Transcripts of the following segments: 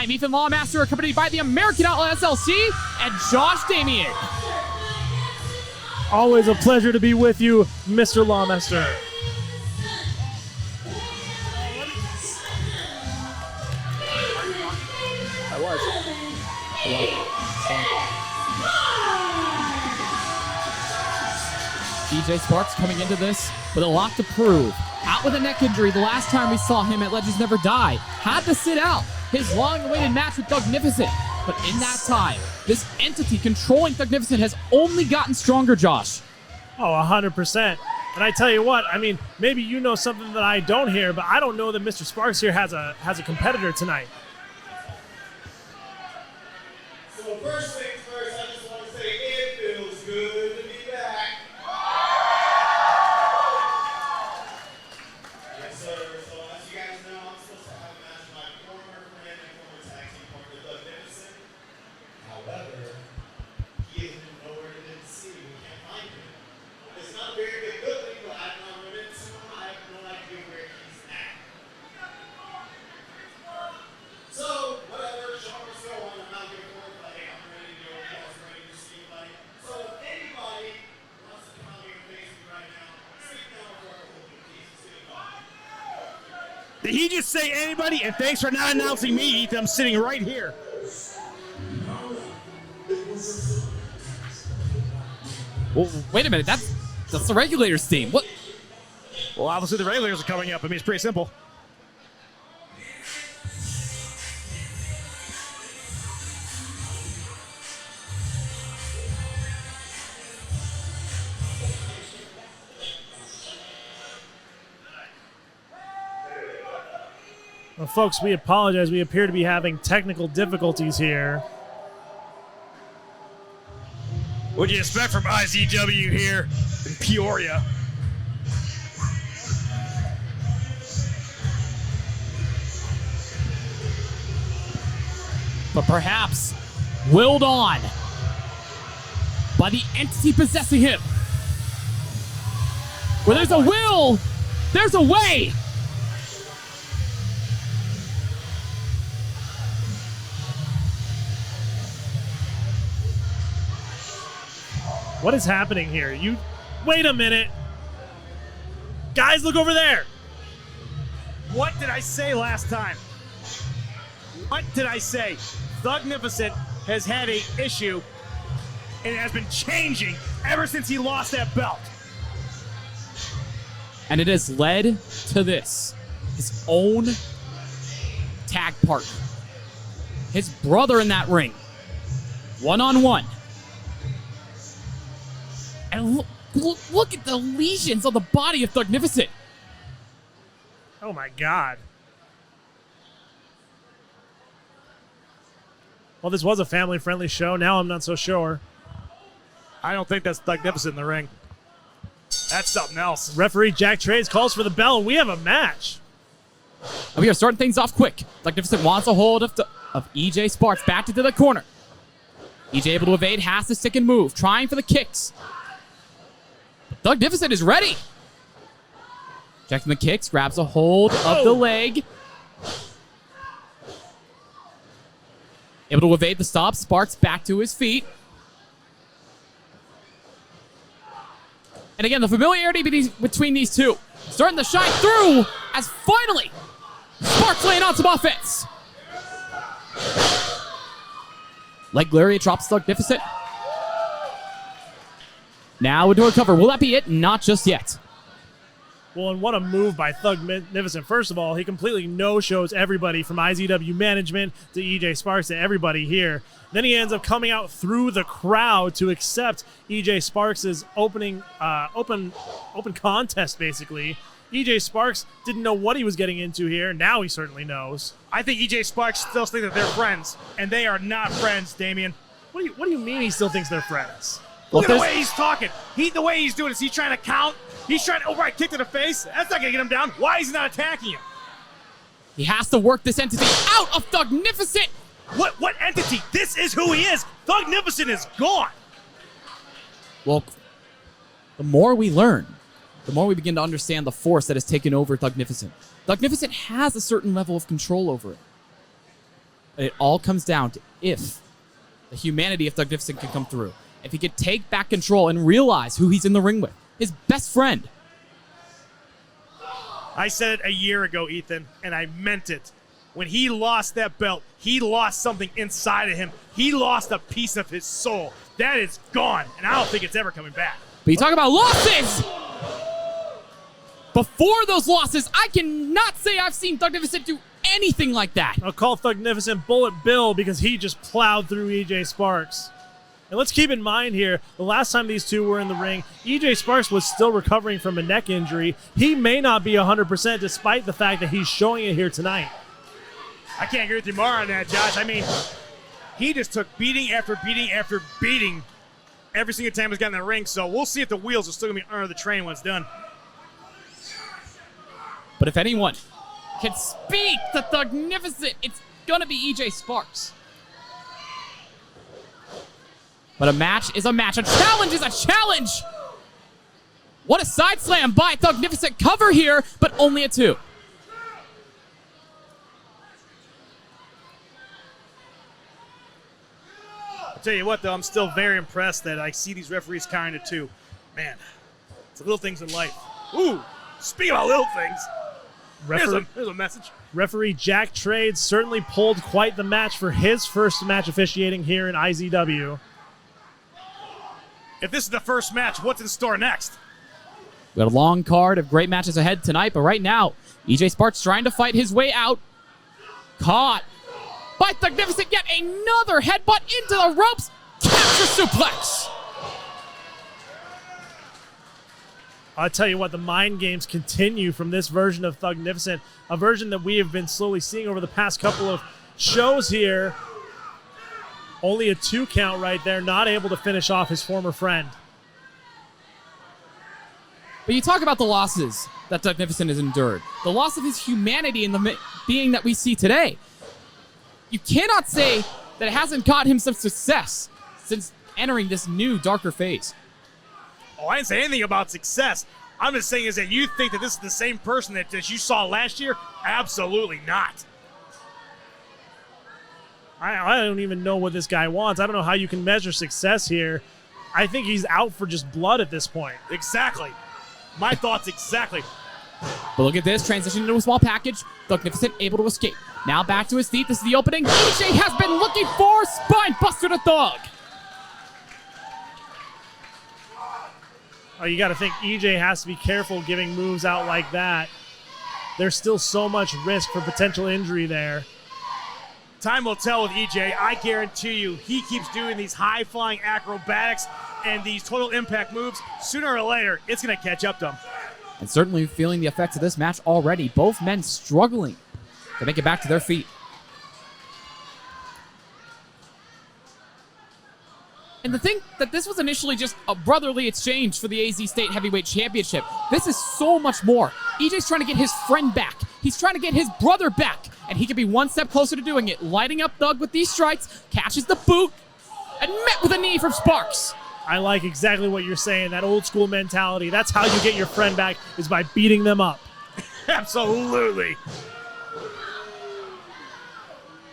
I'm Ethan Lawmaster, accompanied by the American Outlaw SLC and Josh Damien. Always a pleasure to be with you, Mr. Lawmaster. EJ Sparks coming into this with a lot to prove. Out with a neck injury the last time we saw him at Legends Never Die. Had to sit out his long-awaited match with Thugnificent. But in that time, this entity controlling Thugnificent has only gotten stronger, Josh. Oh, 100%. And I tell you what, I mean, maybe you know something that I don't hear, but I don't know that Mr. Sparks here has a competitor tonight. So first things first, I just want to say it feels good to be back. Yes, sir. So as you guys know, I'm supposed to have a match with my former friend and former tag team partner, Thugnificent. However, he isn't nowhere to see. We can't find him. It's not a very good building, but I've not run into him. I have no idea where he's at. So, whatever, show must go on. I'm not here for it, but hey, I'm ready to go. You guys ready to see, buddy? So, if anybody wants to come out here and face me right now, sit down for a whole piece. Sit down. Did he just say anybody? And thanks for not announcing me, Ethan. I'm sitting right here. Well, wait a minute, that's the Regulators team. What? Well, obviously the regulators are coming up. I mean, it's pretty simple. Well, folks, we apologize. We appear to be having technical difficulties here. What do you expect from IZW here in Peoria? But perhaps willed on by the entity possessing him. Where there's a will, there's a way. What is happening here? Wait a minute. Guys, look over there. What did I say last time? What did I say? Thugnificent has had an issue and it has been changing ever since he lost that belt. And it has led to this. His own tag partner. His brother in that ring. One-on-one. And look at the lesions on the body of Thugnificent. Oh my God. Well, this was a family-friendly show. Now I'm not so sure. I don't think that's Thugnificent in the ring. That's something else. Referee Jack Trades calls for the bell, and we have a match. And we are starting things off quick. Thugnificent wants a hold of EJ Sparks, backed into the corner. EJ able to evade, has to stick and move, trying for the kicks. But Thugnificent is ready. Checking the kicks, grabs a hold of the leg. Able to evade the stop, Sparks back to his feet. And again, the familiarity between these two starting to shine through as finally Sparks laying on some offense. Leg lariat drops Thugnificent. Now into a cover. Will that be it? Not just yet. Well, and what a move by Thugnificent. First of all, he completely no-shows everybody from IZW management to EJ Sparks to everybody here. Then he ends up coming out through the crowd to accept EJ Sparks' open contest, basically. EJ Sparks didn't know what he was getting into here. Now he certainly knows. I think EJ Sparks still thinks that they're friends, and they are not friends, Damien. What do you mean he still thinks they're friends? Look at the way he's talking. The way he's doing is he's trying to count. He's trying to outright kick to the face. That's not going to get him down. Why is he not attacking him? He has to work this entity out of Thugnificent. What entity? This is who he is. Thugnificent is gone. Well, the more we learn, the more we begin to understand the force that has taken over Thugnificent. Thugnificent has a certain level of control over it. It all comes down to if the humanity of Thugnificent can come through. If he could take back control and realize who he's in the ring with. His best friend. I said it a year ago, Ethan, and I meant it. When he lost that belt, he lost something inside of him. He lost a piece of his soul. That is gone, and I don't think it's ever coming back. But you talk about losses! Before those losses, I cannot say I've seen Thugnificent do anything like that. I'll call Thugnificent Bullet Bill because he just plowed through EJ Sparks. And let's keep in mind here, the last time these two were in the ring, EJ Sparks was still recovering from a neck injury. He may not be 100% despite the fact that he's showing it here tonight. I can't agree with you more on that, Josh. I mean, he just took beating after beating after beating every single time he's got in the ring, so we'll see if the wheels are still going to be under the train when it's done. But if anyone can speak to Thugnificent, it's going to be EJ Sparks. But a match is a match. A challenge is a challenge. What a side slam by Thugnificent. Cover here, but only a 2. I'll tell you what, though, I'm still very impressed that I see these referees kind of too. Man, it's the little things in life. Ooh, speaking about little things, here's a message. Referee Jack Trade certainly pulled quite the match for his first match officiating here in IZW. If this is the first match, what's in store next? We got a long card of great matches ahead tonight, but right now, EJ Sparks trying to fight his way out. Caught by Thugnificent, yet another headbutt into the ropes. Capture suplex. I'll tell you what, the mind games continue from this version of Thugnificent, a version that we have been slowly seeing over the past couple of shows here. Only a 2 count right there, not able to finish off his former friend. But you talk about the losses that Thugnificent has endured. The loss of his humanity in the being that we see today. You cannot say that it hasn't got him some success since entering this new, darker phase. Oh, I didn't say anything about success. I'm just saying is that you think that this is the same person that you saw last year? Absolutely not. I don't even know what this guy wants. I don't know how you can measure success here. I think he's out for just blood at this point. Exactly. My thoughts exactly. But look at this, transition into a small package. Thugnificent able to escape. Now back to his feet. This is the opening. EJ has been looking for spine buster to Thug. Oh, you got to think EJ has to be careful giving moves out like that. There's still so much risk for potential injury there. Time will tell with EJ. I guarantee you he keeps doing these high-flying acrobatics and these total impact moves. Sooner or later, it's going to catch up to him. And certainly feeling the effects of this match already. Both men struggling to make it back to their feet. And the thing that this was initially just a brotherly exchange for the AZ State Heavyweight Championship. This is so much more. EJ's trying to get his friend back. He's trying to get his brother back. And he could be one step closer to doing it. Lighting up Thug with these strikes, catches the boot, and met with a knee from Sparks. I like exactly what you're saying, that old school mentality. That's how you get your friend back, is by beating them up. Absolutely.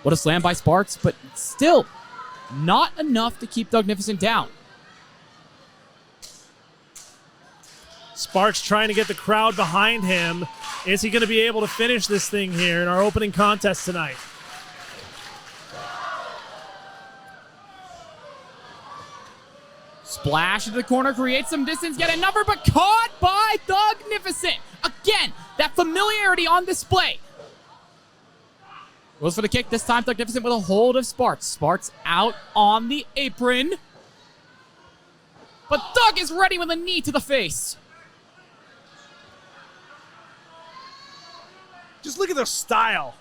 What a slam by Sparks, but still not enough to keep Thugnificent down. Sparks trying to get the crowd behind him. Is he going to be able to finish this thing here in our opening contest tonight? Splash into the corner, creates some distance, get another, but caught by Thugnificent. Again, that familiarity on display. Goes for the kick, this time Thugnificent with a hold of Sparks. Sparks out on the apron. But Thug is ready with a knee to the face. Just look at the style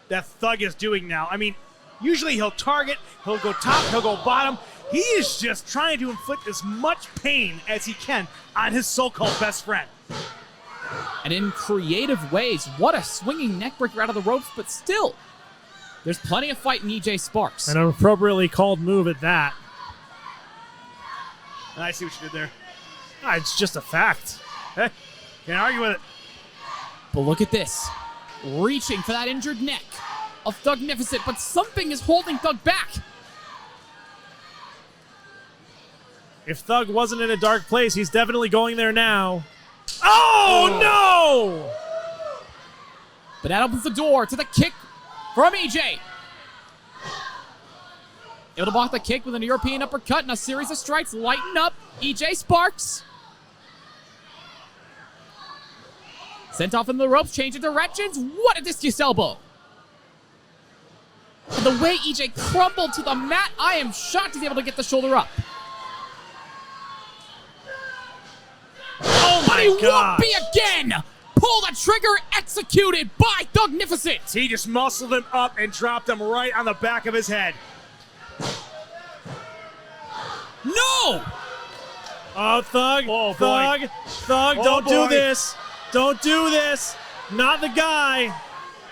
that Thug is doing now. I mean, usually he'll target, he'll go top, he'll go bottom. He is just trying to inflict as much pain as he can on his so-called best friend. And in creative ways, what a swinging neckbreaker out of the ropes, but still, there's plenty of fight in EJ Sparks. An appropriately called move at that. I see what you did there. It's just a fact. Hey, can't argue with it. But look at this. Reaching for that injured neck. of Thugnificent, but something is holding Thug back. If Thug wasn't in a dark place, he's definitely going there now. Oh, no! But that opens the door to the kick from EJ. Able to block the kick with an European uppercut and a series of strikes. Lighten up EJ Sparks. Sent off into the ropes, changing directions. What a discus elbow. And the way EJ crumbled to the mat, I am shocked he's able to get the shoulder up. Oh, my But he God. won't be again. Pull the trigger, executed by Thugnificent. He just muscled him up and dropped him right on the back of his head. No! Oh, Thug. Oh, boy. Thug. Thug, Oh, don't do boy. this. Don't do this. Not the guy.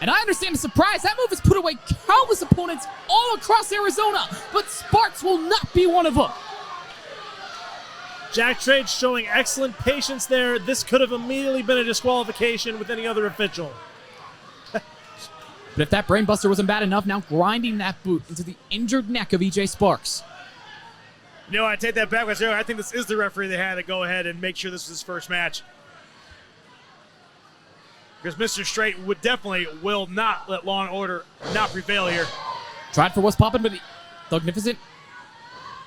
And I understand the surprise. That move has put away countless opponents all across Arizona, but Sparks will not be one of them. Jack Trade showing excellent patience there. This could have immediately been a disqualification with any other official. But if that brainbuster wasn't bad enough, now grinding that boot into the injured neck of EJ Sparks. You know, I take that back. I think this is the referee that had to go ahead and make sure this was his first match. Because Mr. Straight will not let Law and Order not prevail here. Tried for what's popping, but Thugnificent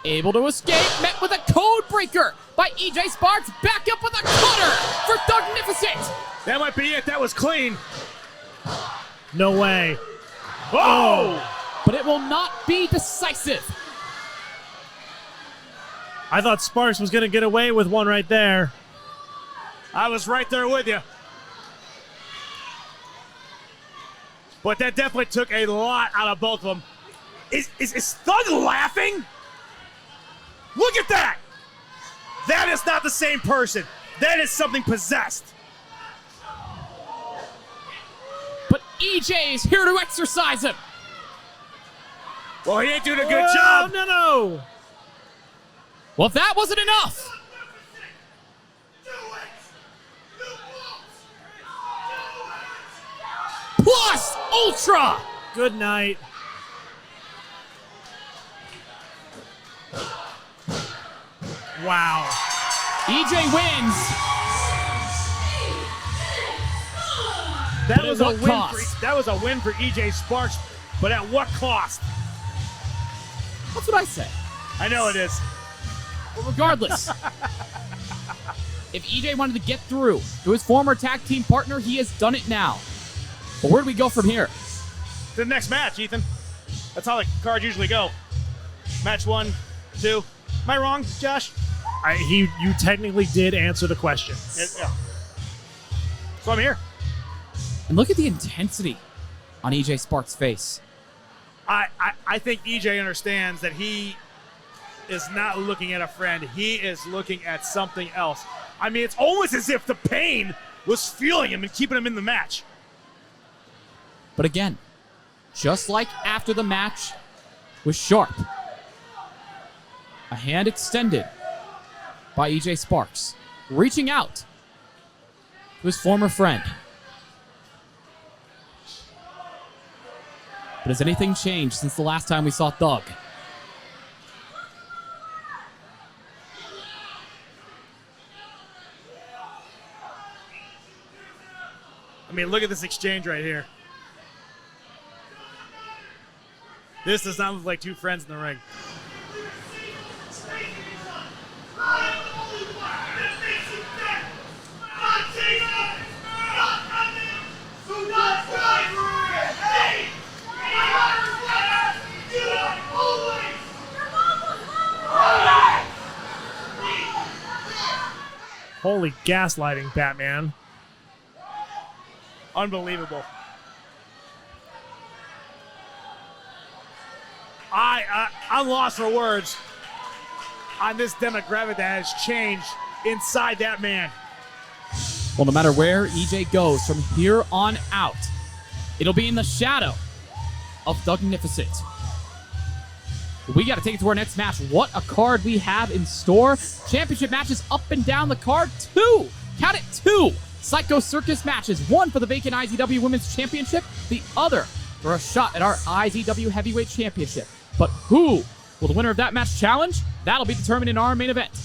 able to escape, met with a code breaker by EJ Sparks. Back up with a cutter for Thugnificent. That might be it. That was clean. No way. Oh! But it will not be decisive. I thought Sparks was going to get away with one right there. I was right there with you. But that definitely took a lot out of both of them. Is Thug laughing? Look at that! That is not the same person. That is something possessed. But EJ is here to exercise him. Well, he ain't doing a good Oh, job. no. Well, if that wasn't enough, plus Ultra. Good night. Wow. EJ wins. That But was at a what win. cost? That was a win for EJ Sparks, but at what cost? That's what I say. I know it is. But regardless, if EJ wanted to get through to his former tag team partner, he has done it now. But where do we go from here? To the next match, Ethan. That's how the cards usually go. Match 1, 2. Am I wrong, Josh? You technically did answer the question. Yeah. So I'm here. And look at the intensity on EJ Sparks' face. I think EJ understands that he is not looking at a friend. He is looking at something else. I mean, it's almost as if the pain was fueling him and keeping him in the match. But again, just like after the match with Sharp, a hand extended by EJ Sparks, reaching out to his former friend. But has anything changed since the last time we saw Thug? I mean, look at this exchange right here. This does not look like two friends in the ring. Holy gaslighting, Batman. Unbelievable. I'm lost for words on this demographic that has changed inside that man. Well, no matter where EJ goes from here on out, it'll be in the shadow of Thugnificent. We got to take it to our next match. What a card we have in store. Championship matches up and down the card. 2. Count it, 2. Psycho Circus matches. 1 for the vacant IZW Women's Championship. The other for a shot at our IZW Heavyweight Championship. But who will the winner of that match challenge? That'll be determined in our main event.